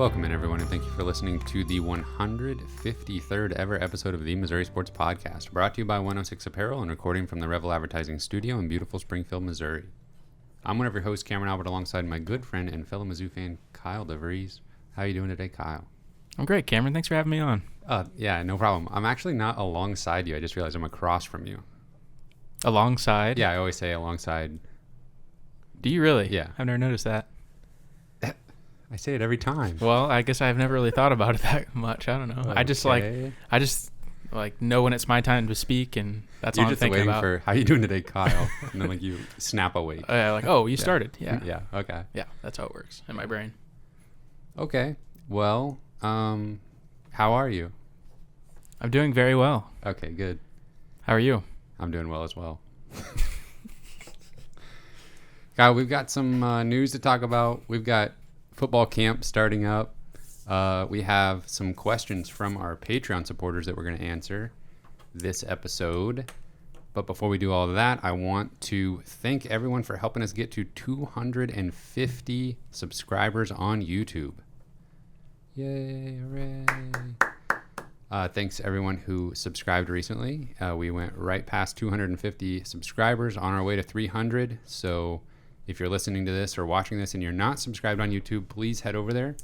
Welcome in, everyone, and thank you for listening to the 153rd ever episode of the Missouri Sports Podcast, brought to you by 106 Apparel and recording from the Revel Advertising Studio in beautiful Springfield, Missouri. I'm one of your hosts, Cameron Albert, alongside my good friend and fellow Mizzou fan, Kyle DeVries. How are you doing today, Kyle? I'm great, Cameron. Thanks for having me on. Yeah, no problem. I'm actually not alongside you. I just realized I'm across from you. Alongside? Yeah, I always say alongside. Do you really? Yeah. I've never noticed that. I say it every time. Well, I guess I've never really thought about it that much. I don't know. Okay. I just know when it's my time to speak, and that's all I'm thinking about. You're just waiting for, how you doing today, Kyle? And then you snap awake. You started. Yeah. Yeah, okay. Yeah, that's how it works in my brain. Okay. Well, how are you? I'm doing very well. Okay, good. How are you? I'm doing well as well. Kyle, we've got some news to talk about. We've got football camp starting up. We have some questions from our Patreon supporters that we're going to answer this episode. But before we do all of that, I want to thank everyone for helping us get to 250 subscribers on YouTube. Yay, hooray. Thanks everyone who subscribed recently. We went right past 250 subscribers on our way to 300. So if you're listening to this or watching this and you're not subscribed on YouTube, please head over there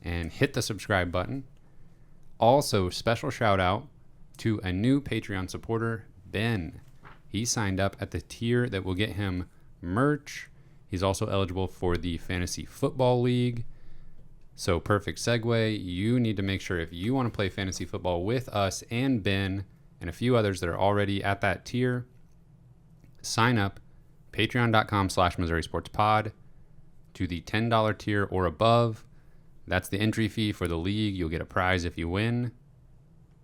and hit the subscribe button. Also, special shout out to a new Patreon supporter, Ben. He signed up at the tier that will get him merch. He's also eligible for the Fantasy Football League. So perfect segue. You need to make sure if you want to play fantasy football with us and Ben and a few others that are already at that tier, sign up patreon.com/Missouri Sports Pod to the $10 tier or above. That's the entry fee for the league. You'll get a prize if you win.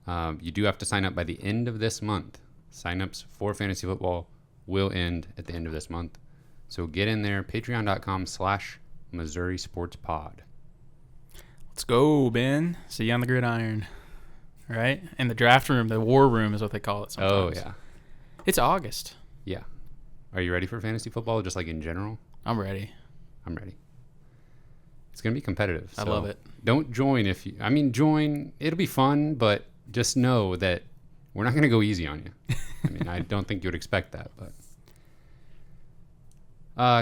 You do have to sign up by the end of this month. Signups for fantasy football will end at the end of this month. So get in there, patreon.com/Missouri Sports Pod. Let's go, Ben. See you on the gridiron. Right? In the draft room, the war room is what they call it sometimes. Oh, yeah. It's August. Yeah. Are you ready for fantasy football, just like in general? I'm ready. I'm ready. It's going to be competitive. I love it. Don't join join. It'll be fun, but just know that we're not going to go easy on you. I don't think you would expect that, but.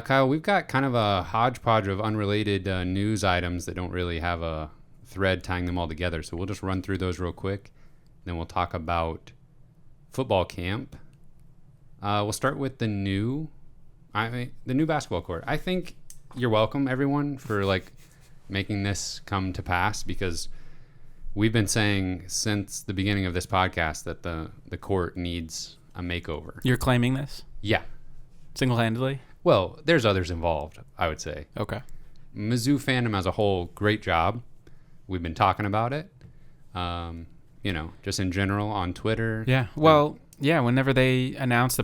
Kyle, we've got kind of a hodgepodge of unrelated news items that don't really have a thread tying them all together. So we'll just run through those real quick. Then we'll talk about football camp. We'll start with the new basketball court. I think you're welcome, everyone, for making this come to pass, because we've been saying since the beginning of this podcast that the court needs a makeover. You're claiming this? Yeah. Single-handedly? Well, there's others involved, I would say. Okay. Mizzou fandom as a whole, great job. We've been talking about it, just in general on Twitter. Yeah. Well, whenever they announced the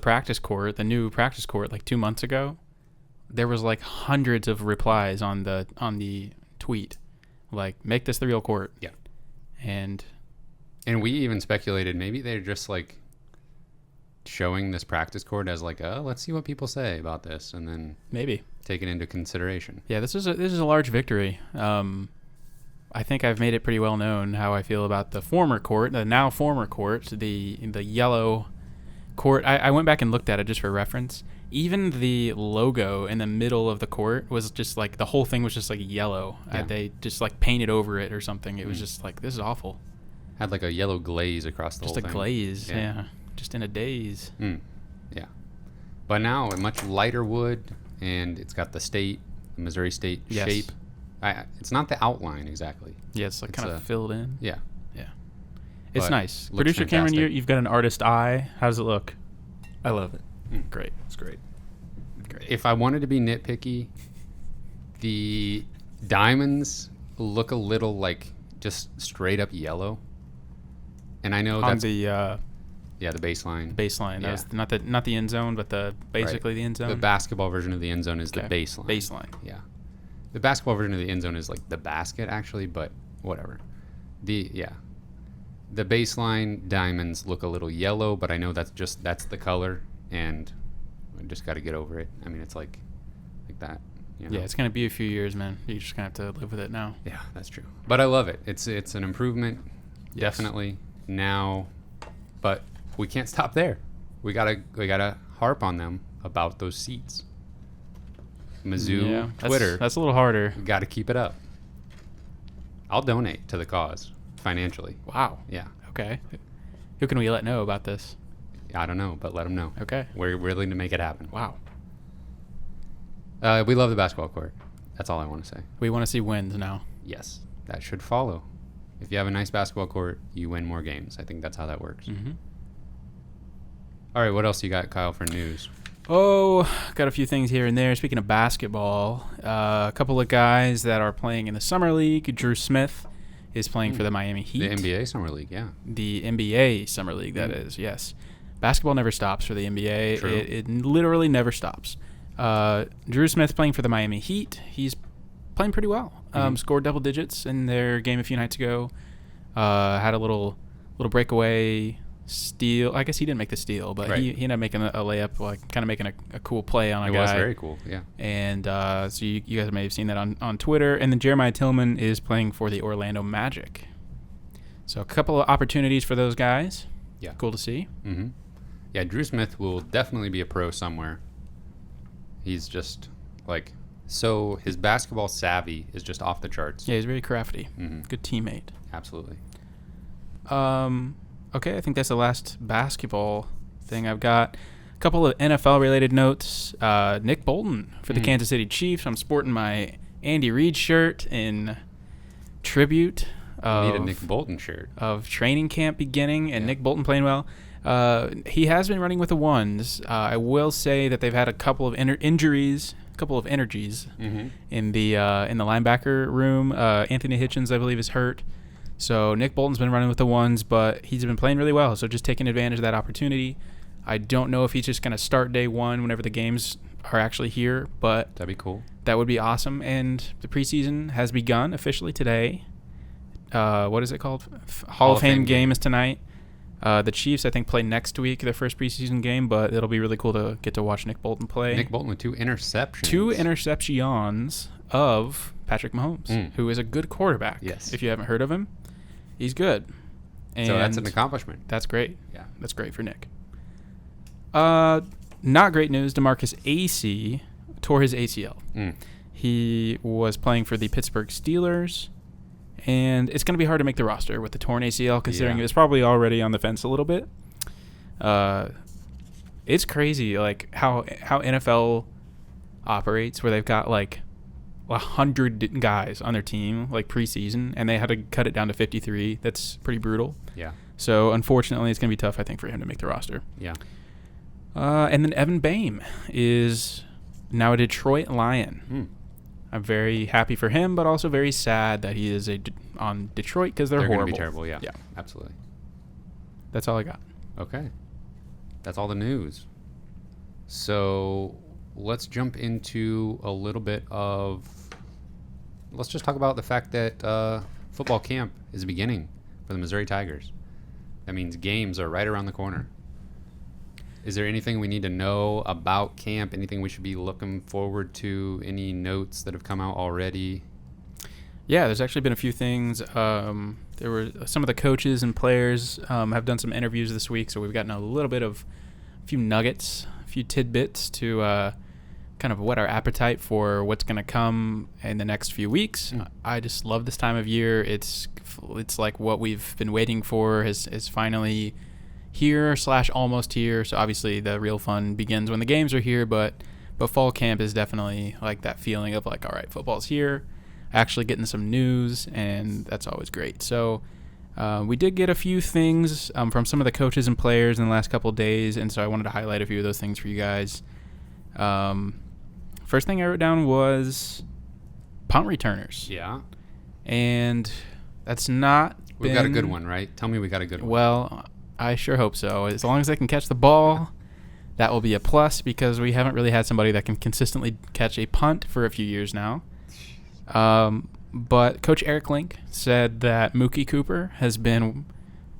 new practice court 2 months ago, there was hundreds of replies on the tweet, make this the real court. Yeah. And we even speculated maybe they're just showing this practice court as let's see what people say about this, and then maybe take it into consideration. Yeah, this is a large victory. I think I've made it pretty well known how I feel about the former court, the now former court, the yellow court. I went back and looked at it just for reference. Even the logo in the middle of the court was just the whole thing was just yellow. Yeah. They just painted over it or something. It was just this is awful. Had a yellow glaze across the whole thing. Just a glaze, yeah. Just in a daze. Yeah. But now a much lighter wood, and it's got the Missouri State shape. It's not the outline exactly. Yeah, it's kind of filled in. Yeah. Yeah. It's nice. Producer fantastic. Cameron, you've got an artist eye. How does it look? I love it. Great. It's great. If I wanted to be nitpicky, the diamonds look a little just straight up yellow. And I know on that's the the baseline. Baseline. Yeah. That was not the end zone, but basically the end zone. The basketball version of the end zone is the baseline. Baseline. Yeah. The basketball version of the end zone is the basket actually, but whatever. The baseline diamonds look a little yellow, but I know that's the color, and I just got to get over it. It's like that. You know? Yeah, it's going to be a few years, man. You're just going to have to live with it now. Yeah, that's true. But I love it. It's an improvement, Yes. definitely now. But we can't stop there. We gotta harp on them about those seats. Mizzou Twitter. That's a little harder. We got to keep it up. I'll donate to the cause financially. Wow. Yeah. Okay. Who can we let know about this? I don't know, but let them know. Okay. We're willing to make it happen. Wow. We love the basketball court. That's all I want to say. We want to see wins now. Yes, that should follow. If you have a nice basketball court, you win more games. I think that's how that works. Mm-hmm. All right, what else you got, Kyle, for news? Oh, got a few things here and there. Speaking of basketball, a couple of guys that are playing in the Summer League. Drew Smith is playing for the Miami Heat. The NBA Summer League, yeah. The NBA Summer League, that is, yes. Basketball never stops for the NBA. True. It literally never stops. Drew Smith playing for the Miami Heat. He's playing pretty well. Scored double digits in their game a few nights ago. Had a little breakaway steal. I guess he didn't make the steal, but right. he ended up making a layup, like kind of making a cool play on a guy. It was very cool, yeah. And so you guys may have seen that on Twitter. And then Jeremiah Tillman is playing for the Orlando Magic. So a couple of opportunities for those guys. Yeah. Cool to see. Mm-hmm. Yeah, Drew Smith will definitely be a pro somewhere. He's just like, so his basketball savvy is just off the charts. Yeah, he's very crafty. Mm-hmm. Good teammate. Absolutely. Okay, I think that's the last basketball thing I've got. A couple of NFL-related notes. Nick Bolton for the Kansas City Chiefs. I'm sporting my Andy Reid shirt in tribute I need a Nick Bolton shirt. of training camp beginning, and Nick Bolton playing well. He has been running with the ones. I will say that they've had a couple of injuries, a couple of energies in the linebacker room. Anthony Hitchens, I believe, is hurt. So Nick Bolton's been running with the ones, but he's been playing really well. So just taking advantage of that opportunity. I don't know if he's just going to start day one whenever the games are actually here, but That'd be cool. that would be awesome. And the preseason has begun officially today. What is it called? Hall of Fame game is tonight. The Chiefs, I think, play next week, their first preseason game, but it'll be really cool to get to watch Nick Bolton play. Nick Bolton with 2 interceptions. 2 interceptions of Patrick Mahomes, who is a good quarterback. Yes. If you haven't heard of him, he's good. And so that's an accomplishment. that's great. Yeah. That's great for Nick. Not great news. DeMarcus Acey tore his ACL. He was playing for the Pittsburgh Steelers, and it's going to be hard to make the roster with the torn ACL, considering it's probably already on the fence a little bit. It's crazy, like how NFL operates, where they've got like 100 guys on their team, like preseason, and they had to cut it down to 53. That's pretty brutal. Yeah. So unfortunately, it's going to be tough, I think, for him to make the roster. Yeah. And then Evan Boehm is now a Detroit Lion. I'm very happy for him, but also very sad that he is on Detroit because they're horrible. They're going to be terrible, yeah. Yeah. Absolutely. That's all I got. Okay. That's all the news. So let's jump into a little bit of... Let's just talk about the fact that football camp is beginning for the Missouri Tigers. That means games are right around the corner. Is there anything we need to know about camp? Anything we should be looking forward to? Any notes that have come out already? Yeah, there's actually been a few things. There were some of the coaches and players have done some interviews this week, so we've gotten a little bit of a few nuggets, a few tidbits to kind of whet our appetite for what's going to come in the next few weeks. I just love this time of year. It's like what we've been waiting for is finally here / almost here. So obviously the real fun begins when the games are here, but fall camp is definitely like that feeling of like, all right, football's here, actually getting some news, and that's always great. So we did get a few things from some of the coaches and players in the last couple of days, and so I wanted to highlight a few of those things for you guys. First thing I wrote down was punt returners. Yeah. And that's not We've got a good one, right? Tell me we got a good one. Well, I sure hope so. As long as they can catch the ball, that will be a plus, because we haven't really had somebody that can consistently catch a punt for a few years now. But Coach Eric Link said that Mookie Cooper has been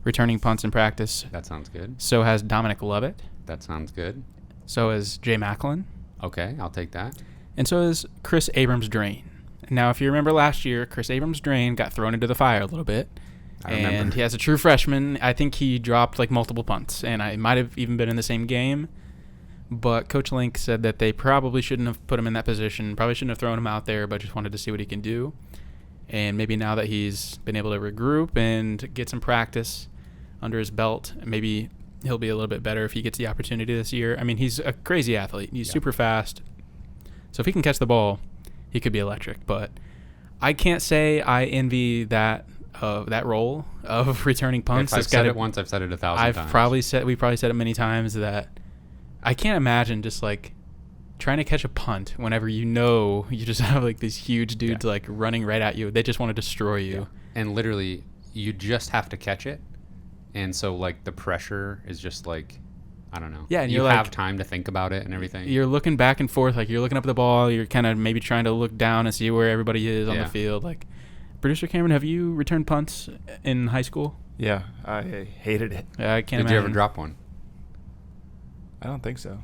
returning punts in practice. That sounds good. So has Dominic Lovett. That sounds good. So has Jay Macklin. Okay, I'll take that. and so is Chris Abrams-Drain. Now, if you remember last year, Chris Abrams-Drain got thrown into the fire a little bit. I remember. And he has a true freshman. I think he dropped like multiple punts, and it might have even been in the same game. But Coach Link said that they probably shouldn't have put him in that position, probably shouldn't have thrown him out there, but just wanted to see what he can do. And maybe now that he's been able to regroup and get some practice under his belt, maybe he'll be a little bit better if he gets the opportunity this year. I mean, he's a crazy athlete. He's super fast. So if he can catch the ball, he could be electric. But I can't say I envy that role of returning punts. If I've said it once, I've said it 1,000 times. We probably said it many times that I can't imagine just like trying to catch a punt whenever you just have like these huge dudes like running right at you. They just want to destroy you. Yeah. And literally, you just have to catch it. And so like the pressure is just like, I don't know. Yeah, and you you have like, time to think about it and everything. You're looking back and forth, like you're looking up at the ball. You're kind of maybe trying to look down and see where everybody is on the field. Like, producer Cameron, have you returned punts in high school? Yeah, I hated it. I can't imagine. Did you ever drop one? I don't think so.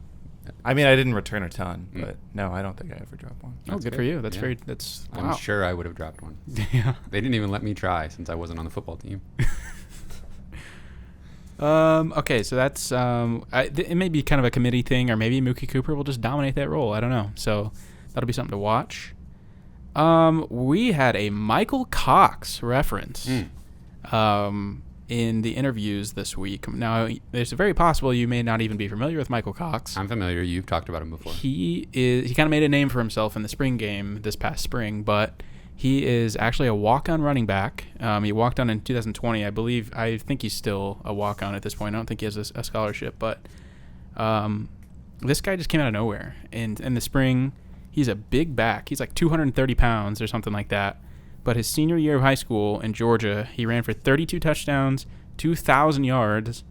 I mean, I didn't return a ton, but no, I don't think I ever dropped one. Oh, good for you. That's wow. I'm sure I would have dropped one. Yeah. They didn't even let me try since I wasn't on the football team. Okay, so that's it may be kind of a committee thing, or maybe Mookie Cooper will just dominate that role. I don't know. So that'll be something to watch. We had a Michael Cox reference in the interviews this week. Now, it's very possible you may not even be familiar with Michael Cox. I'm familiar. You've talked about him before. He kind of made a name for himself in the spring game this past spring, but he is actually a walk-on running back. He walked on in 2020, I believe. I think he's still a walk-on at this point. I don't think he has a scholarship, but this guy just came out of nowhere. And in the spring, he's a big back. He's like 230 pounds or something like that. But his senior year of high school in Georgia, he ran for 32 touchdowns, 2,000 yards,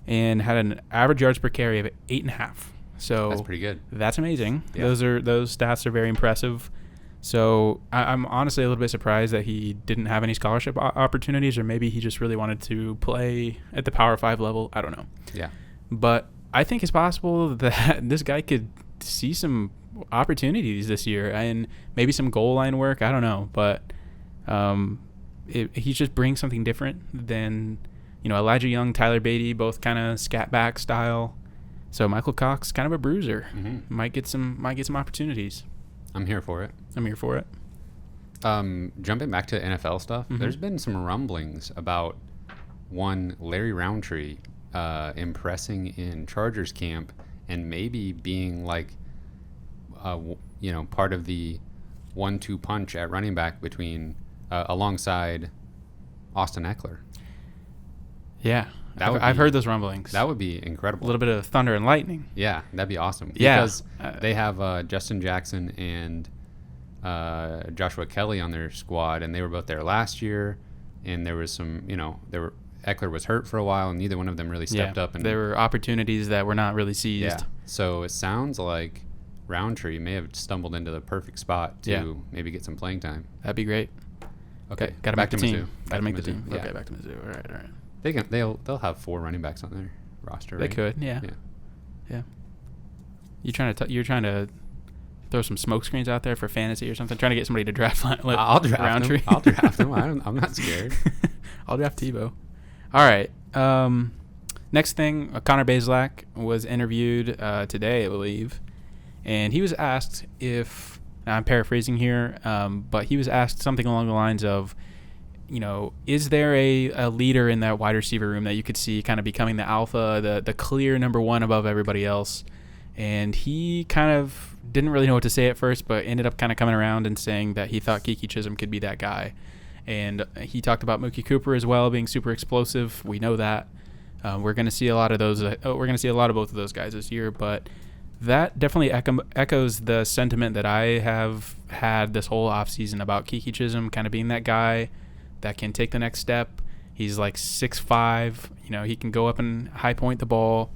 and had an average yards per carry of 8.5. So that's pretty good. That's amazing. Yeah. Those stats are very impressive. So I'm honestly a little bit surprised that he didn't have any scholarship opportunities, or maybe he just really wanted to play at the Power 5 level. I don't know. Yeah. But I think it's possible that this guy could see some opportunities this year and maybe some goal line work. I don't know, but he just brings something different than Elijah Young, Tyler Beatty, both kind of scat back style. So Michael Cox, kind of a bruiser, might get some opportunities. I'm here for it. Jumping back to NFL stuff, there's been some rumblings about one Larry Roundtree impressing in Chargers camp and maybe being like part of the 1-2 punch at running back between alongside Austin Eckler. Yeah, I've heard those rumblings. That would be incredible. A little bit of thunder and lightning. Yeah, that'd be awesome. Yeah. Because they have Justin Jackson and Joshua Kelly on their squad, and they were both there last year. And there was some, Eckler was hurt for a while, and neither one of them really stepped up. And there were opportunities that were not really seized. Yeah. So it sounds like Roundtree may have stumbled into the perfect spot to maybe get some playing time. That'd be great. Okay, got to make the team. Got to make the team. Yeah. Okay, back to Mizzou. All right. They'll have 4 running backs on their roster. They right? could, yeah. You're trying to throw some smoke screens out there for fantasy or something. Trying to get somebody to draft. I'll draft Roundtree. them. I'll draft them. I'm not scared. I'll draft Tebow. All right. Next thing, Connor Bazelak was interviewed today, I believe, and he was asked if, I'm paraphrasing here, but he was asked something along the lines of, is there a leader in that wide receiver room that you could see kind of becoming the alpha, the clear number one above everybody else? And he kind of didn't really know what to say at first, but ended up kind of coming around and saying that he thought Kiki Chisholm could be that guy. And he talked about Mookie Cooper as well, being super explosive. We know that. We're going to see a lot of those. We're going to see a lot of both of those guys this year, but that definitely echoes the sentiment that I have had this whole offseason about Kiki Chisholm kind of being that guy that can take the next step. He's like 6'5". He can go up and high point the ball.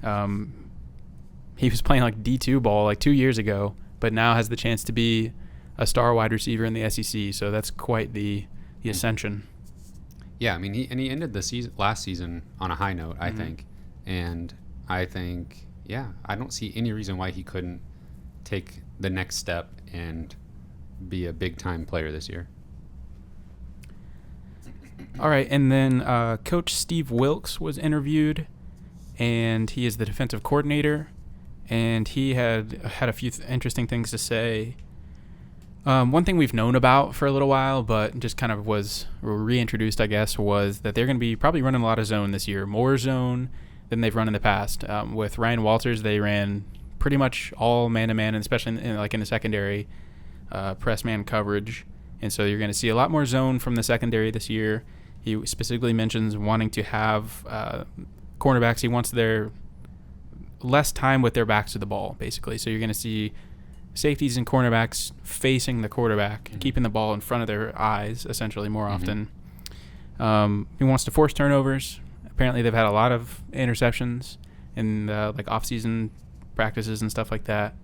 He was playing like D2 ball like 2 years ago, but now has the chance to be a star wide receiver in the SEC. So that's quite the ascension. Yeah, I mean, he ended the last season on a high note, I think. And I think, I don't see any reason why he couldn't take the next step and be a big-time player this year. All right, and then Coach Steve Wilkes was interviewed, and he is the defensive coordinator, and he had a few interesting things to say. One thing we've known about for a little while, but just kind of was reintroduced, I guess, was that they're going to be probably running a lot of zone this year, more zone than they've run in the past. With Ryan Walters, they ran pretty much all man-to-man, and especially in the secondary, press man coverage. And so you're going to see a lot more zone from the secondary this year. He specifically mentions wanting to have cornerbacks. He wants their less time with their backs to the ball, basically. So you're going to see safeties and cornerbacks facing the quarterback, keeping the ball in front of their eyes, essentially, more often. He wants to force turnovers. Apparently, they've had a lot of interceptions in like off-season practices and stuff like that.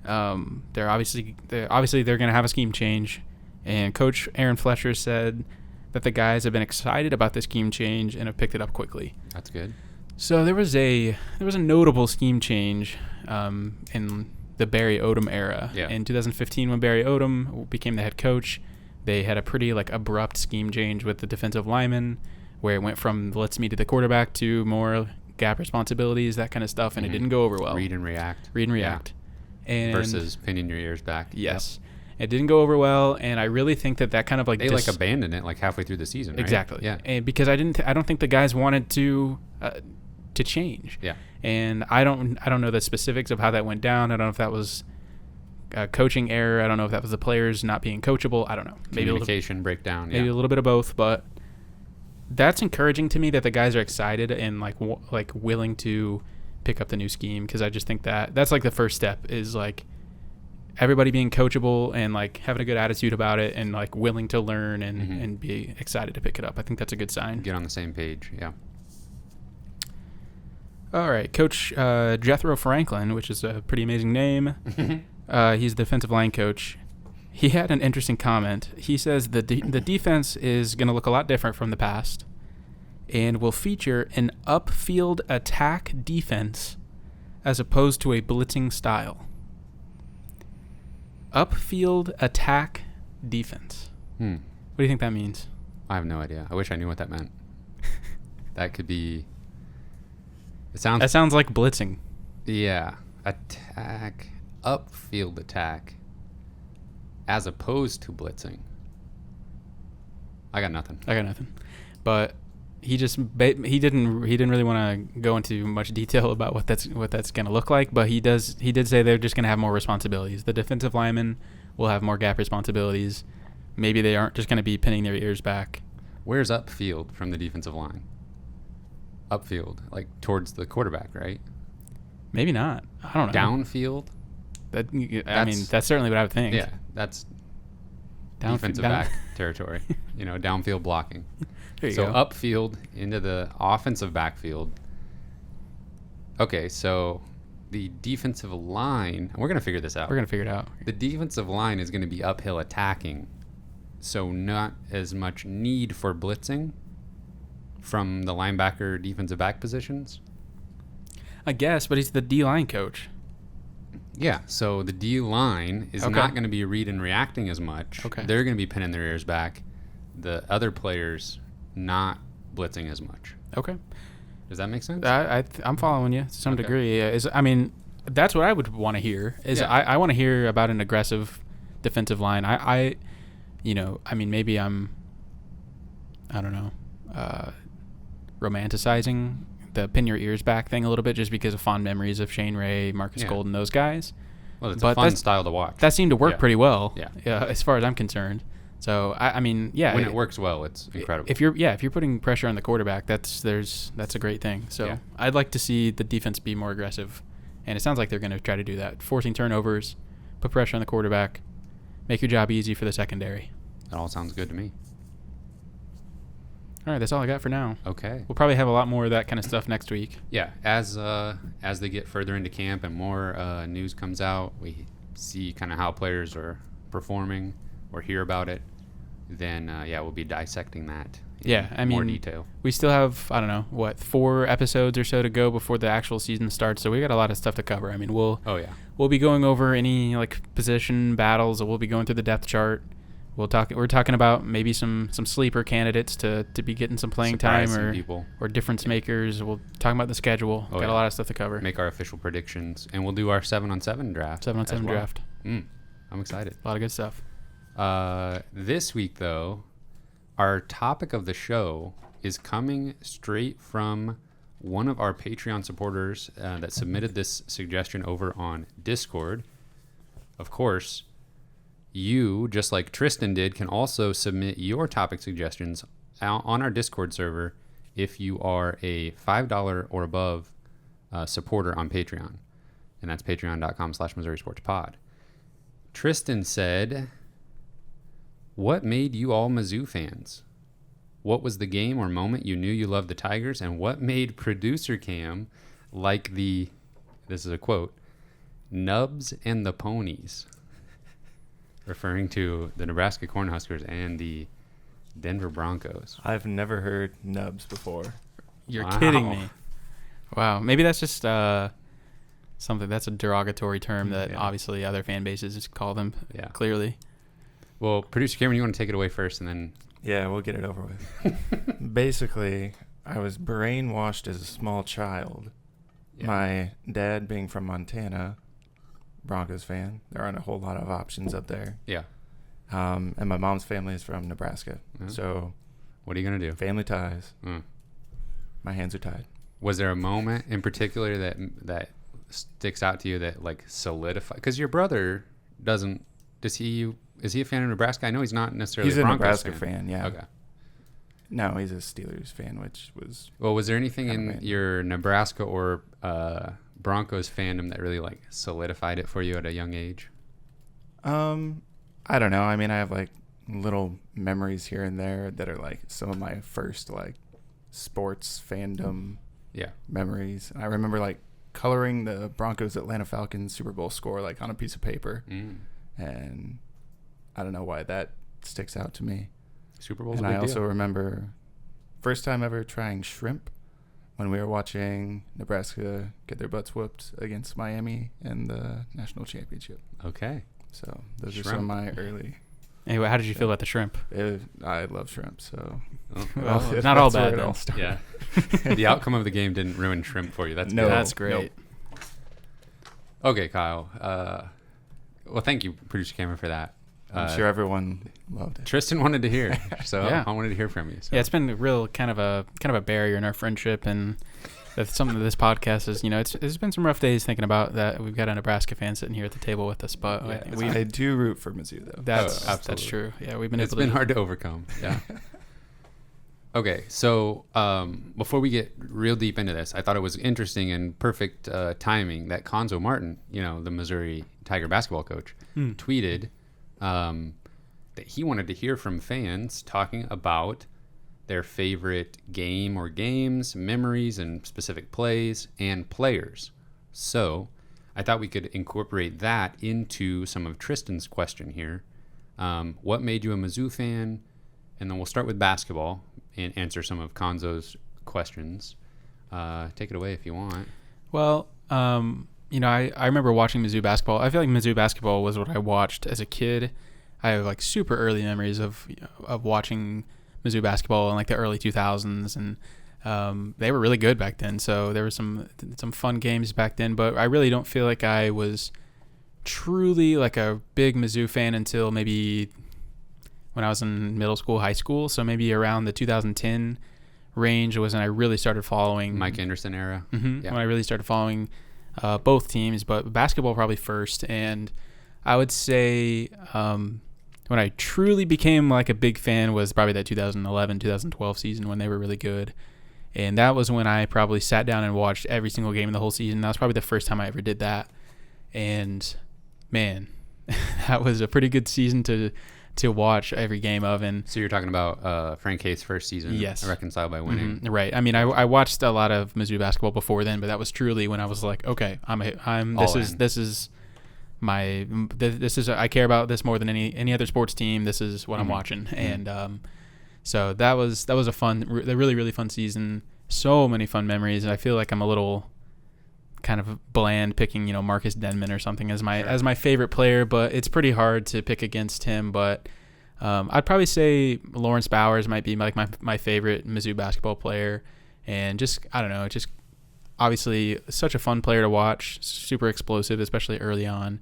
They're obviously going to have a scheme change, and Coach Aaron Fletcher said that the guys have been excited about the scheme change and have picked it up quickly. That's good. So there was a notable scheme change in the Barry Odom era. Yeah. In 2015, when Barry Odom became the head coach, they had a pretty abrupt scheme change with the defensive lineman, where it went from let's me to the quarterback to more gap responsibilities, that kind of stuff, and it didn't go over well. Read and react. Yeah. And versus pinning your ears back. Yes. Yep. It didn't go over well, and I really think that kind of they abandoned it halfway through the season, right? Exactly. Yeah. And because I don't think the guys wanted to change. Yeah. And I don't know the specifics of how that went down. I don't know if that was a coaching error. I don't know if that was the players not being coachable. I don't know. Maybe communication breakdown. Maybe a little bit of both, but that's encouraging to me that the guys are excited and willing to pick up the new scheme, because I just think that's the first step is everybody being coachable and having a good attitude about it and willing to learn and be excited to pick it up. I think that's a good sign. Get on the same page. Yeah. All right, Coach Jethro Franklin, which is a pretty amazing name. He's the defensive line coach. He had an interesting comment. He says the defense is going to look a lot different from the past and will feature an upfield attack defense as opposed to a blitzing style. Upfield attack defense. What do you think that means? I have no idea. I wish I knew what that meant. That could be... That sounds like blitzing. Yeah. Attack. Upfield attack. As opposed to blitzing. I got nothing. But he didn't really want to go into much detail about what that's going to look like, but he did say they're just going to have more responsibilities. The defensive linemen will have more gap responsibilities. Maybe they aren't just going to be pinning their ears back. Where's upfield from the defensive line? Upfield, towards the quarterback, right? Maybe not. I don't know. Downfield? That's certainly what I would think. Yeah, that's defensive back territory. Downfield blocking. There you go. Upfield into the offensive backfield. Okay, so the defensive line, we're going to figure this out. We're going to figure it out. The defensive line is going to be uphill attacking, so not as much need for blitzing from the linebacker defensive back positions. I guess, but he's the D-line coach. Yeah, so the D-line is not going to be read and reacting as much. Okay. They're going to be pinning their ears back. The other players not blitzing as much. Okay. Does that make sense? I'm following you to some degree. That's what I would want to hear. I want to hear about an aggressive defensive line. Maybe I'm, I don't know, romanticizing the pin your ears back thing a little bit just because of fond memories of Shane Ray, Marcus Golden, those guys. Well, it's a fun style to watch. That seemed to work pretty well. Yeah. As far as I'm concerned. So when it works well, it's incredible. If you're putting pressure on the quarterback, that's a great thing. So I'd like to see the defense be more aggressive, and it sounds like they're going to try to do that, forcing turnovers, put pressure on the quarterback, make your job easy for the secondary. That all sounds good to me. All right, that's all I got for now. Okay. We'll probably have a lot more of that kind of stuff next week. Yeah, as they get further into camp and more news comes out, we see kind of how players are performing or hear about it, then we'll be dissecting that Yeah, I mean, more detail. We still have, I don't know, 4 episodes or so to go before the actual season starts, so we got a lot of stuff to cover. I mean, we'll be going over any like position battles, or we'll be going through the depth chart. We're talking about maybe some sleeper candidates to be getting some playing Surprise time, some people. or difference makers. We'll talk about the schedule. Got a lot of stuff to cover. Make our official predictions, and we'll do our 7-on-7 draft. 7-on-7 draft. I'm excited. A lot of good stuff. This week, though, our topic of the show is coming straight from one of our Patreon supporters that submitted this suggestion over on Discord. Of course, you, just like Tristan did, can also submit your topic suggestions on our Discord server if you are a $5 or above supporter on Patreon. And that's patreon.com/Missouri Sports Pod. Tristan said, what made you all Mizzou fans? What was the game or moment you knew you loved the Tigers? And what made producer Cam like the, this is a quote, Nubs and the Ponies? Referring to the Nebraska Cornhuskers and the Denver Broncos. I've never heard Nubs before. You're kidding me. Wow. Maybe that's just something, that's a derogatory term that obviously other fan bases just call them clearly. Well, producer Cameron, you want to take it away first and then... Yeah, we'll get it over with. Basically, I was brainwashed as a small child. Yeah. My dad being from Montana, Broncos fan. There aren't a whole lot of options up there. Yeah. And my mom's family is from Nebraska. So... What are you going to do? Family ties. My hands are tied. Was there a moment in particular that sticks out to you that like solidified? Because your brother is he a fan of Nebraska? I know he's not necessarily he's a Broncos Nebraska fan, yeah. Okay. No, he's a Steelers fan, which was... Well, was there anything in your Nebraska or Broncos fandom that really like solidified it for you at a young age? I don't know. I mean, I have like little memories here and there that are like some of my first like sports fandom memories. I remember like coloring the Broncos Atlanta Falcons Super Bowl score like on a piece of paper, and I don't know why that sticks out to me. Super Bowl's and a big I also deal. remember first time ever trying shrimp when we were watching Nebraska get their butts whooped against Miami in the national championship. Okay. So those are some of my early... Anyway, how did you feel about the shrimp? I love shrimp, so... Well, it's not all bad, then. Yeah. The outcome of the game didn't ruin shrimp for you. That's good. That's great. Nope. Okay, Kyle. Well, thank you, producer Cameron, for that. I'm sure everyone loved it. Tristan wanted to hear, so I wanted to hear from you. So. Yeah, it's been a real kind of a barrier in our friendship, and that's something that this podcast is. You know, it's been some rough days thinking about that. We've got a Nebraska fan sitting here at the table with us, but I do root for Mizzou though. That's true. Yeah, we've been. It's been hard to overcome. Yeah. Okay, so before we get real deep into this, I thought it was interesting and perfect timing that Conzo Martin, the Missouri Tiger basketball coach, tweeted that he wanted to hear from fans talking about their favorite game or games, memories, and specific plays and players. So I thought we could incorporate that into some of Tristan's question here. What made you a Mizzou fan? And then we'll start with basketball and answer some of Conzo's questions. Take it away if you want. Well, I remember watching Mizzou basketball. I feel like Mizzou basketball was what I watched as a kid. I have like super early memories of watching Mizzou basketball in like the early 2000s, and they were really good back then. So there were some fun games back then, but I really don't feel like I was truly like a big Mizzou fan until maybe when I was in middle school, high school. So maybe around the 2010 range was when I really started following Mike Anderson era. When I really started following both teams, but basketball probably first. And I would say when I truly became like a big fan was probably that 2011, 2012 season when they were really good. And that was when I probably sat down and watched every single game of the whole season. That was probably the first time I ever did that. And man, that was a pretty good season to watch every game of. And so you're talking about Frank Hayes' first season, yes, reconciled by winning, right? I mean, I watched a lot of Mizzou basketball before then, but that was truly when I was like, okay, I care about this more than any other sports team. This is what I'm watching, and So that was a really, really fun season. So many fun memories. And I feel like I'm a little kind of bland picking, Marcus Denman or something as my favorite player, but it's pretty hard to pick against him. But I'd probably say Lawrence Bowers might be like my favorite Mizzou basketball player. And just, I don't know, just obviously such a fun player to watch, super explosive, especially early on.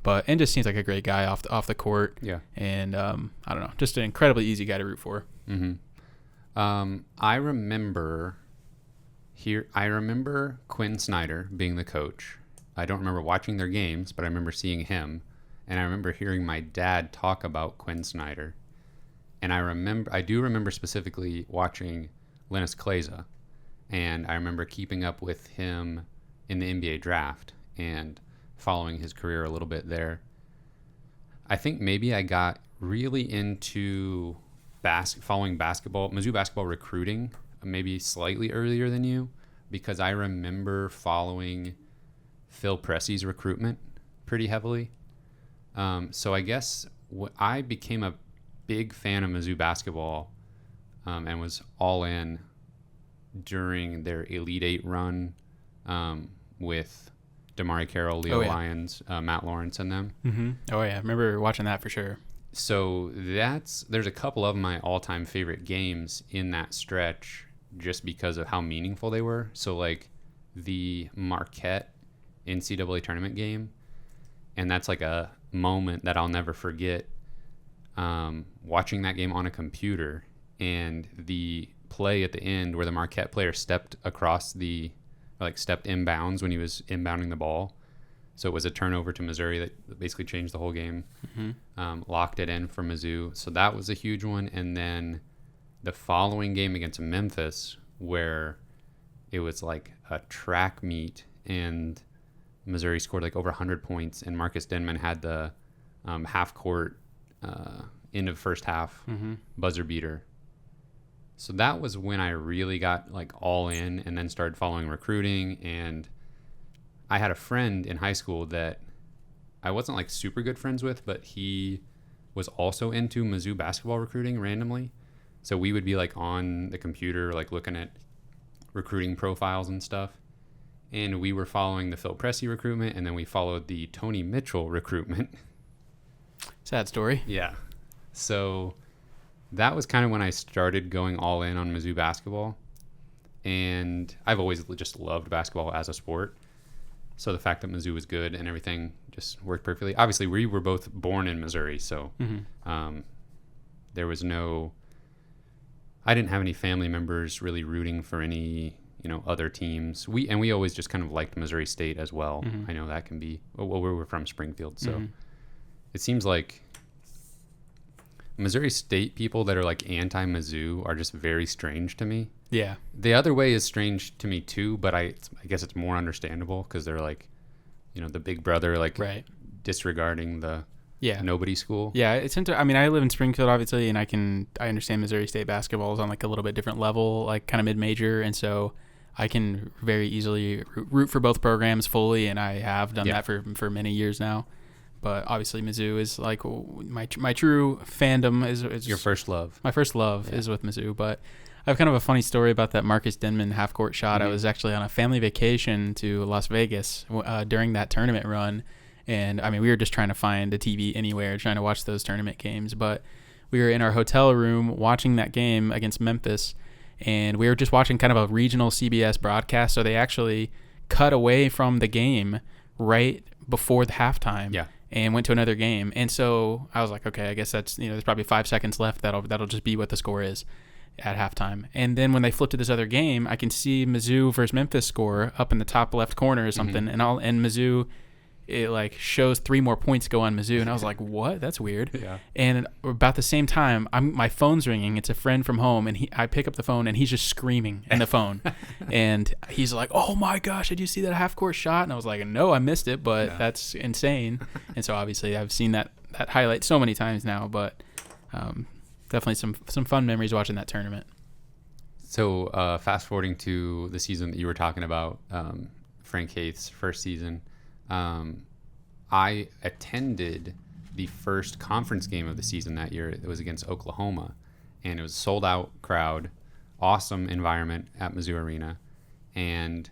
And just seems like a great guy off the court. Yeah. And I don't know, just an incredibly easy guy to root for. Mm-hmm. I remember Quinn Snyder being the coach. I don't remember watching their games, but I remember seeing him, and I remember hearing my dad talk about Quinn Snyder. And I do remember specifically watching Linus Kleza, and I remember keeping up with him in the NBA draft and following his career a little bit there. I think maybe I got really into following basketball, Mizzou basketball recruiting, maybe slightly earlier than you, because I remember following Phil Pressey's recruitment pretty heavily. So I guess I became a big fan of Mizzou basketball and was all in during their Elite Eight run with Damari Carroll, Leo Lyons, Matt Lawrence, and them. Mm-hmm. Oh, yeah. I remember watching that for sure. So there's a couple of my all-time favorite games in that stretch just because of how meaningful they were. So, like, the Marquette NCAA tournament game, and that's like a moment that I'll never forget, watching that game on a computer, and the play at the end where the Marquette player stepped inbounds when he was inbounding the ball. So it was a turnover to Missouri that basically changed the whole game, locked it in for Mizzou. So that was a huge one. And then the following game against Memphis, where it was like a track meet and Missouri scored like over 100 points, and Marcus Denman had the half court end of first half buzzer beater. So that was when I really got like all in and then started following recruiting. And I had a friend in high school that I wasn't like super good friends with, but he was also into Mizzou basketball recruiting randomly. So we would be like on the computer, like looking at recruiting profiles and stuff. And we were following the Phil Pressey recruitment, and then we followed the Tony Mitchell recruitment. Sad story. Yeah. So that was kind of when I started going all in on Mizzou basketball. And I've always just loved basketball as a sport. So the fact that Mizzou was good and everything just worked perfectly. Obviously, we were both born in Missouri, so there was I didn't have any family members really rooting for any, other teams. We always just kind of liked Missouri State as well. I know that can be, we were from Springfield, so it seems like Missouri State people that are like anti-Mizzou are just very strange to me. Yeah. The other way is strange to me too, but I guess it's more understandable because they're like, the big brother, like disregarding the nobody school. Yeah, I live in Springfield obviously, and I understand Missouri State basketball is on like a little bit different level, like kind of mid-major, and so I can very easily root for both programs fully, and I have done that for many years now. But obviously, Mizzou is like my true fandom is your first love. My first love is with Mizzou. But I have kind of a funny story about that Marcus Denman half court shot. I was actually on a family vacation to Las Vegas during that tournament run, and we were just trying to find a TV anywhere, trying to watch those tournament games. But we were in our hotel room watching that game against Memphis, and we were just watching kind of a regional CBS broadcast. So they actually cut away from the game right before the halftime. Yeah. And went to another game. And so I was like, okay, I guess that's, there's probably 5 seconds left. That'll just be what the score is at halftime. And then when they flip to this other game, I can see Mizzou versus Memphis score up in the top left corner or something. And Mizzou, it like shows 3 more points go on Mizzou. And I was like, what? That's weird. Yeah. And about the same time, my phone's ringing. It's a friend from home. And I pick up the phone and he's just screaming in the phone. And he's like, oh my gosh, did you see that half court shot? And I was like, no, I missed it, but that's insane. And so obviously I've seen that highlight so many times now, but definitely some fun memories watching that tournament. So fast forwarding to the season that you were talking about, Frank Haith's first season, I attended the first conference game of the season that year. It was against Oklahoma, and it was a sold out crowd, awesome environment at Mizzou Arena, and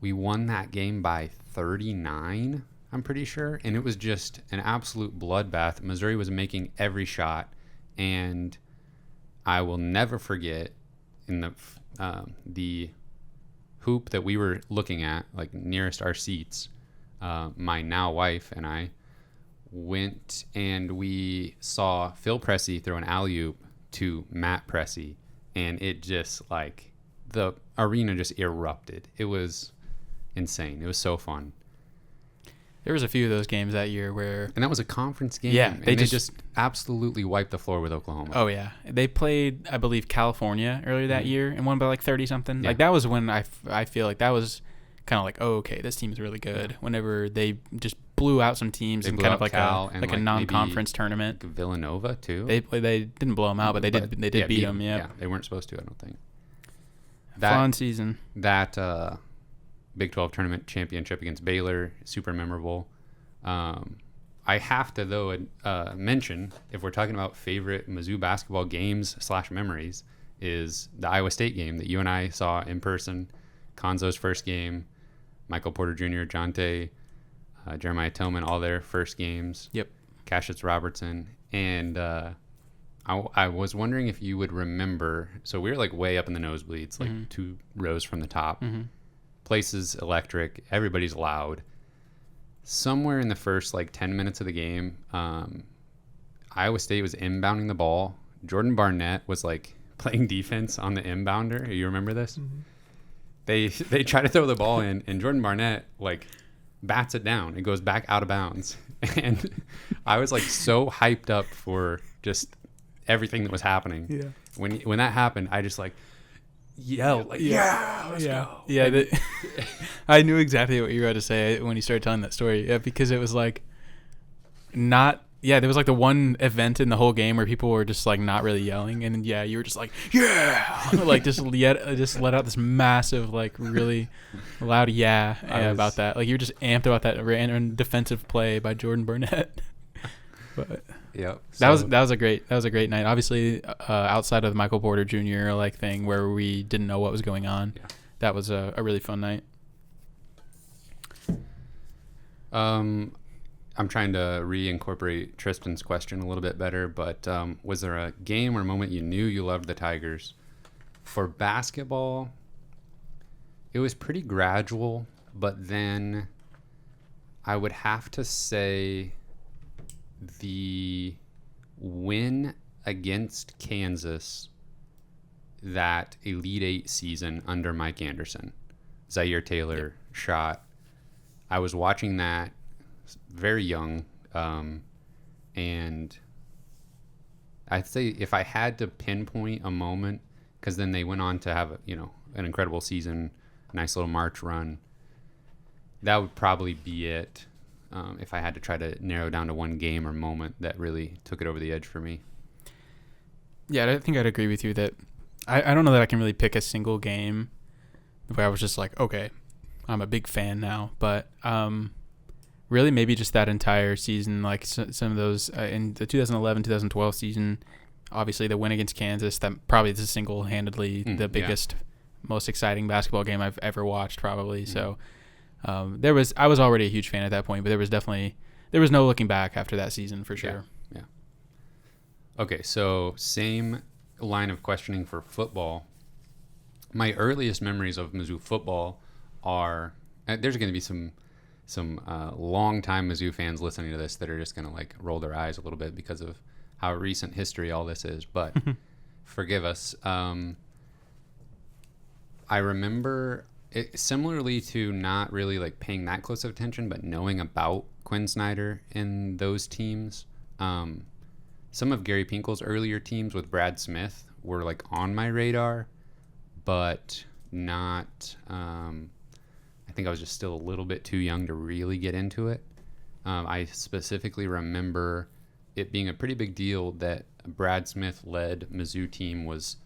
we won that game by 39, I'm pretty sure, and it was just an absolute bloodbath. Missouri was making every shot, and I will never forget in the hoop that we were looking at, like nearest our seats, my now wife and I went and we saw Phil Pressey throw an alley-oop to Matt Pressey, and it just, like, the arena just erupted. It was insane. It was so fun. There was a few of those games that year where... And that was a conference game. Yeah. They just absolutely wiped the floor with Oklahoma. Oh, yeah. They played, I believe, California earlier that year and won by like 30-something. Yeah. Like, that was when I feel like that was kind of like, oh, okay, this team's really good. Whenever they just blew out some teams in kind of like a non-conference tournament. Villanova, too. They didn't blow them out, but they did beat them, yeah. They weren't supposed to, I don't think. Fun season. That Big 12 tournament championship against Baylor, super memorable. I have to, though, mention, if we're talking about favorite Mizzou basketball games / memories, is the Iowa State game that you and I saw in person. Konzo's first game, Michael Porter Jr., Jonte, Jeremiah Tillman, all their first games. Yep. Cassius Robertson. And I was wondering if you would remember. So we were like way up in the nosebleeds, like 2 rows from the top. Mm-hmm. Place is electric. Everybody's loud. Somewhere in the first like 10 minutes of the game, Iowa State was inbounding the ball. Jordan Barnett was like playing defense on the inbounder. You remember this? Mm-hmm. They try to throw the ball in, and Jordan Barnett like bats it down. It goes back out of bounds. And I was like so hyped up for just everything that was happening. Yeah. When that happened, I just like yelled like, let's go. Yeah, I knew exactly what you were about to say when you started telling that story. Yeah, because it was like not. Yeah, there was like the one event in the whole game where people were just like not really yelling, and yeah, you were just like, like just let out this massive, like really loud about that. Like you were just amped about that random defensive play by Jordan Burnett. But yep, that was a great night. Obviously, outside of the Michael Porter Jr. like thing where we didn't know what was going on, that was a really fun night. I'm trying to reincorporate Tristan's question a little bit better, but was there a game or moment you knew you loved the Tigers? For basketball, it was pretty gradual, but then I would have to say the win against Kansas, that Elite Eight season under Mike Anderson, Zaire Taylor shot. I was watching that very young, and I'd say if I had to pinpoint a moment, because then they went on to have an incredible season, a nice little March run, that would probably be it. If I had to try to narrow down to one game or moment that really took it over the edge for me. Yeah, I think I'd agree with you that I don't know that I can really pick a single game where I was just like, okay, I'm a big fan now, but really maybe just that entire season, like some of those in the 2011-2012 season, obviously the win against Kansas, that probably is single-handedly the biggest, most exciting basketball game I've ever watched probably. So I was already a huge fan at that point, but there was no looking back after that season for sure. Yeah. Okay, so same line of questioning for football. My earliest memories of Mizzou football are, there's going to be some long-time Mizzou fans listening to this that are just going to like roll their eyes a little bit because of how recent history all this is, but forgive us. I remember it, similarly to not really like paying that close of attention, but knowing about Quinn Snyder and those teams. Some of Gary Pinkel's earlier teams with Brad Smith were like on my radar, but not. I think I was just still a little bit too young to really get into it. I specifically remember it being a pretty big deal that a Brad Smith-led Mizzou team was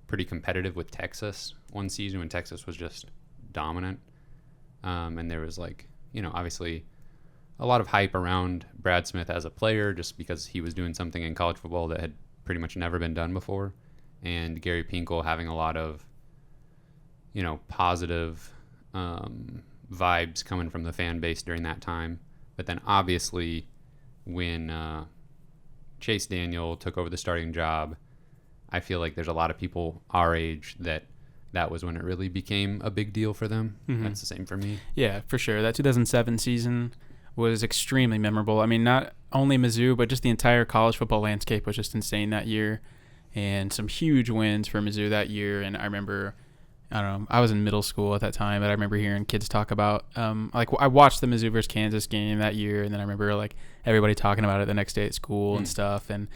pretty competitive with Texas one season when Texas was just dominant. And there was like, obviously a lot of hype around Brad Smith as a player just because he was doing something in college football that had pretty much never been done before. And Gary Pinkel having a lot of, positive vibes coming from the fan base during that time. But then obviously when Chase Daniel took over the starting job, I feel like there's a lot of people our age that was when it really became a big deal for them. Mm-hmm. That's the same for me. Yeah, for sure. That 2007 season was extremely memorable. I mean, not only Mizzou, but just the entire college football landscape was just insane that year. And some huge wins for Mizzou that year. And I remember, I don't know, I was in middle school at that time, but I remember hearing kids talk about, I watched the Mizzou versus Kansas game that year. And then I remember everybody talking about it the next day at school and stuff. And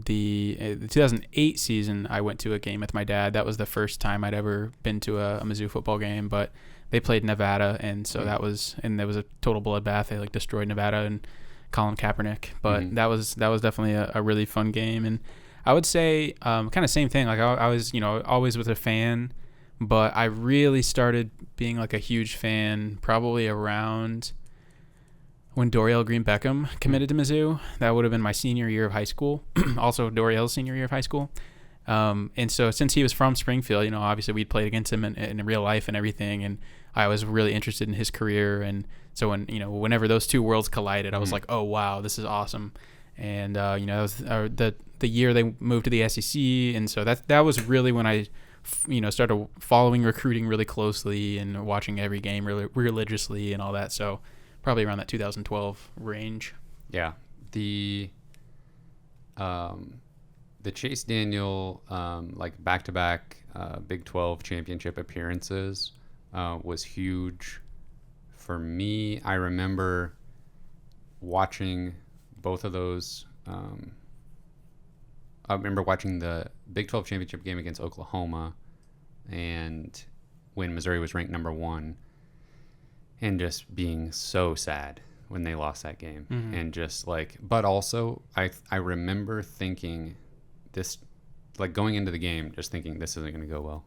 the 2008 season, I went to a game with my dad. That was the first time I'd ever been to a Mizzou football game, but they played Nevada, and so there was a total bloodbath. They destroyed Nevada and Colin Kaepernick, but that was definitely a really fun game. And I would say kind of same thing. I was always with a fan, but I really started being a huge fan probably around when Dorial Green Beckham committed to Mizzou. That would have been my senior year of high school. Also Dorial's senior year of high school. And so since he was from Springfield, obviously we'd played against him in real life and everything. And I was really interested in his career. And so whenever those two worlds collided, I was like, oh, wow, this is awesome. And, that was the year they moved to the SEC. And so that was really when I, started following recruiting really closely and watching every game really religiously and all that. So probably around that 2012 range. Yeah. The Chase Daniel, back-to-back Big 12 championship appearances was huge for me. I remember watching both of those. I remember watching the Big 12 championship game against Oklahoma, and when Missouri was ranked number 1, and just being so sad when they lost that game. Mm-hmm. And just but also I remember thinking this, going into the game, just thinking this isn't going to go well.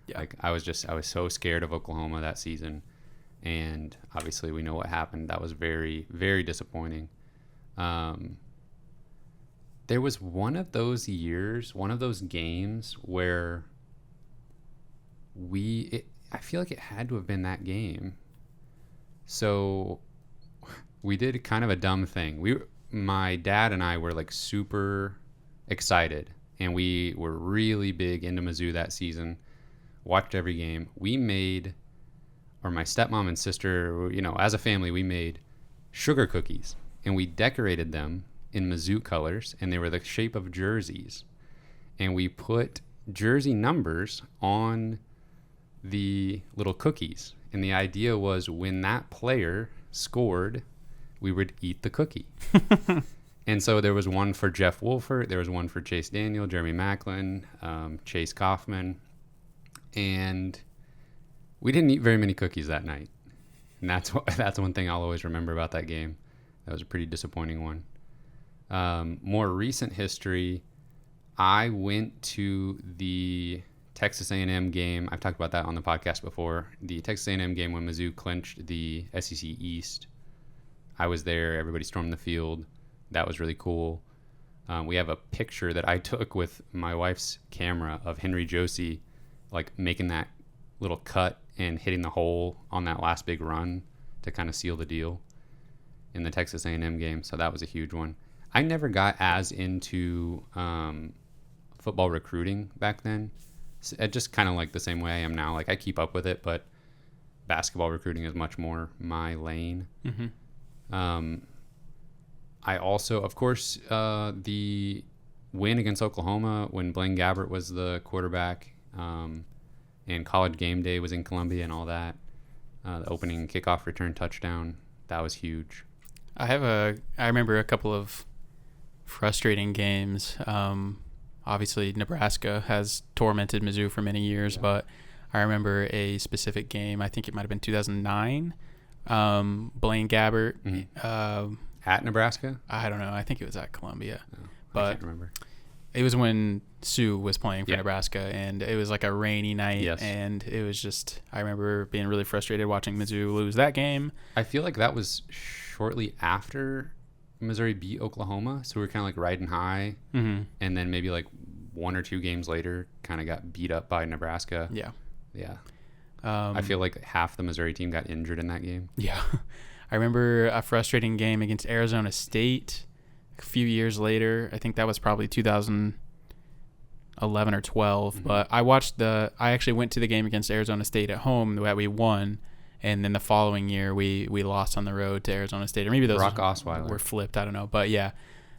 Yeah. I was so scared of Oklahoma that season. And obviously we know what happened. That was very, very disappointing. There was one of those games where I feel like it had to have been that game. So we did kind of a dumb thing. My dad and I were super excited, and we were really big into Mizzou that season. Watched every game. My stepmom and sister, as a family, we made sugar cookies, and we decorated them in Mizzou colors, and they were the shape of jerseys. And we put jersey numbers on the little cookies. And the idea was when that player scored, we would eat the cookie. And so there was one for Jeff Wolfert. There was one for Chase Daniel, Jeremy Macklin, Chase Kaufman. And we didn't eat very many cookies that night. And that's one thing I'll always remember about that game. That was a pretty disappointing one. More recent history, I went to the Texas A&M game. I've talked about that on the podcast before. The Texas A&M game when Mizzou clinched the SEC East. I was there. Everybody stormed the field. That was really cool. We have a picture that I took with my wife's camera of Henry Josie, making that little cut and hitting the hole on that last big run to kind of seal the deal in the Texas A&M game. So that was a huge one. I never got as into football recruiting back then. Just kind of the same way I am now. I keep up with it, but basketball recruiting is much more my lane. Mm-hmm. I also, of course, the win against Oklahoma when Blaine Gabbert was the quarterback, and College Game Day was in Columbia and all that. The opening kickoff return touchdown, that was huge. I remember a couple of frustrating games. Obviously, Nebraska has tormented Mizzou for many years, but I remember a specific game. I think it might have been 2009. Blaine Gabbert. Mm-hmm. At Nebraska? I don't know. I think it was at Columbia. Oh, but I can't remember. It was when Sue was playing for Nebraska, and it was a rainy night, and it was just, I remember being really frustrated watching Mizzou lose that game. I feel like that was shortly after Missouri beat Oklahoma, so we were kind of like riding high, and then maybe like 1 or 2 games later, kind of got beat up by Nebraska. Yeah. I feel like half the Missouri team got injured in that game. Yeah. I remember a frustrating game against Arizona State a few years later. I think that was probably 2011 or 12. But I actually went to the game against Arizona State at home that we won. And then the following year, we lost on the road to Arizona State. Or maybe those Brock Osweiler were flipped. I don't know. But yeah,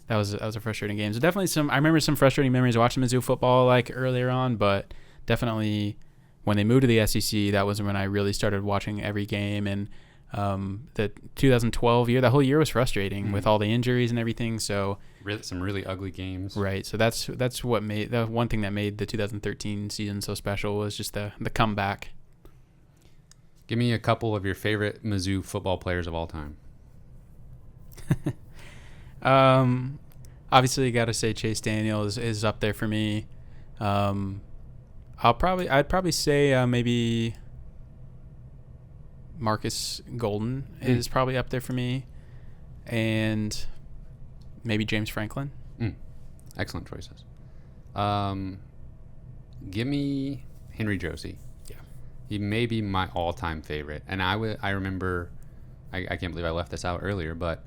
that was a frustrating game. So definitely I remember some frustrating memories watching Mizzou football like earlier on. But definitely when they moved to the SEC, that was when I really started watching every game. And the 2012 year, that whole year was frustrating with all the injuries and everything. So some really ugly games. Right. So that's what made the one thing that made the 2013 season so special was just the comeback. Give me a couple of your favorite Mizzou football players of all time. Obviously, you got to say Chase Daniel is up there for me. I'd probably say maybe Marcus Golden is probably up there for me, and maybe James Franklin. Excellent choices. Give me Henry Josie. Yeah, he may be my all-time favorite, and I remember, I can't believe I left this out earlier, but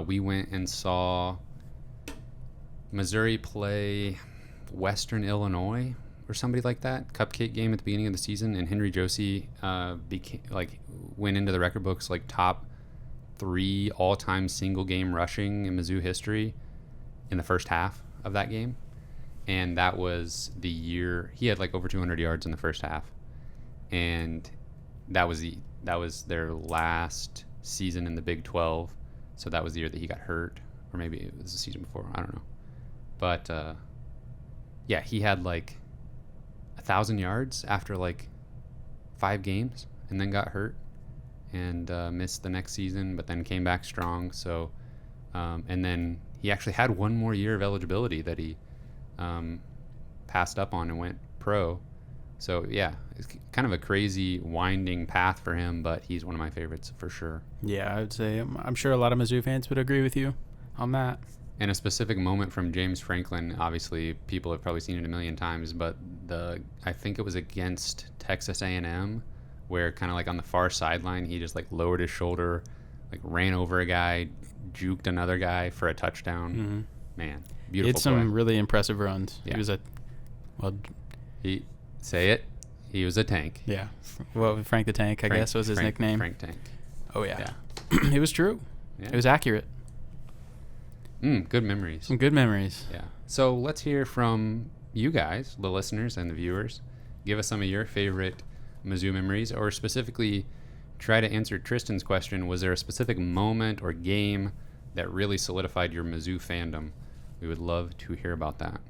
we went and saw Missouri play Western Illinois or somebody like that, cupcake game at the beginning of the season, and Henry Josie went into the record books like top 3 all-time single game rushing in Mizzou history in the first half of that game. And that was the year he had like over 200 yards in the first half, and that was their last season in the Big 12. So that was the year that he got hurt, or maybe it was the season before, I don't know. But yeah, he had like 1,000 yards after like 5 games, and then got hurt and missed the next season, but then came back strong. So and then he actually had one more year of eligibility that he passed up on and went pro. So yeah, it's kind of a crazy winding path for him, but he's one of my favorites for sure. Yeah, I would say I'm sure a lot of Mizzou fans would agree with you on that. And a specific moment from James Franklin, obviously people have probably seen it a million times, but I think it was against Texas A&M, where kind of like on the far sideline, he just like lowered his shoulder, like ran over a guy, juked another guy for a touchdown. Man, beautiful. It's some really impressive runs. Yeah. He was He was a tank. Yeah. Well, Frank the Tank, I guess, was his nickname. Frank Tank. Oh, yeah. It was true. Yeah. It was accurate. Good memories. Some good memories. Yeah. So let's hear from you guys, the listeners and the viewers. Give us some of your favorite Mizzou memories, or specifically try to answer Tristan's question. Was there a specific moment or game that really solidified your Mizzou fandom? We would love to hear about that.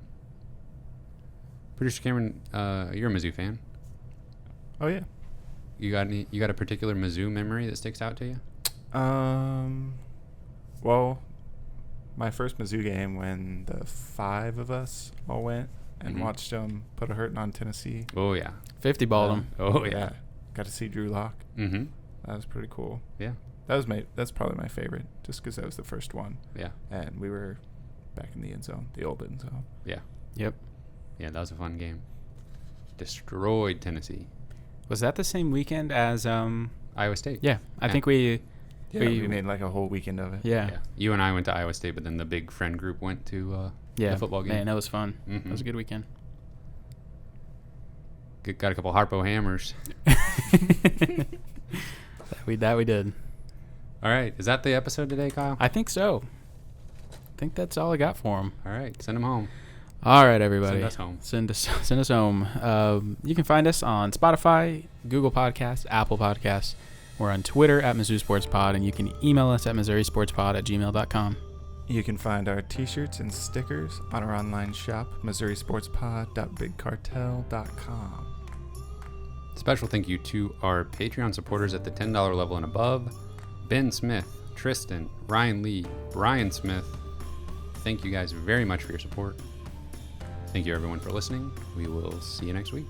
Producer Cameron, you're a Mizzou fan. Oh yeah. You got a particular Mizzou memory that sticks out to you? Well, my first Mizzou game when the 5 of us all went and watched them put a hurting on Tennessee. Oh yeah. 50 balled them. Oh yeah. Got to see Drew Lock. That was pretty cool. Yeah. That's probably my favorite, just because that was the first one. Yeah. And we were back in the end zone, the old end zone. Yeah. Yep. Yeah, that was a fun game. Destroyed Tennessee. Was that the same weekend as Iowa State? Yeah. I think we made like a whole weekend of it. Yeah. You and I went to Iowa State, but then the big friend group went to the football game. Man, that was fun. That was a good weekend. Got a couple Harpo hammers. That we did. All right. Is that the episode today, Kyle? I think so. I think that's all I got for him. All right. Send them home. All right, everybody. Send us home. Send us home. You can find us on Spotify, Google Podcasts, Apple Podcasts. We're on Twitter at Mizzou Sports Pod, and you can email us at MissouriSportsPod@gmail.com. You can find our t-shirts and stickers on our online shop, MissouriSportsPod.BigCartel.com. Special thank you to our Patreon supporters at the $10 level and above: Ben Smith, Tristan, Ryan Lee, Brian Smith. Thank you guys very much for your support. Thank you everyone for listening. We will see you next week.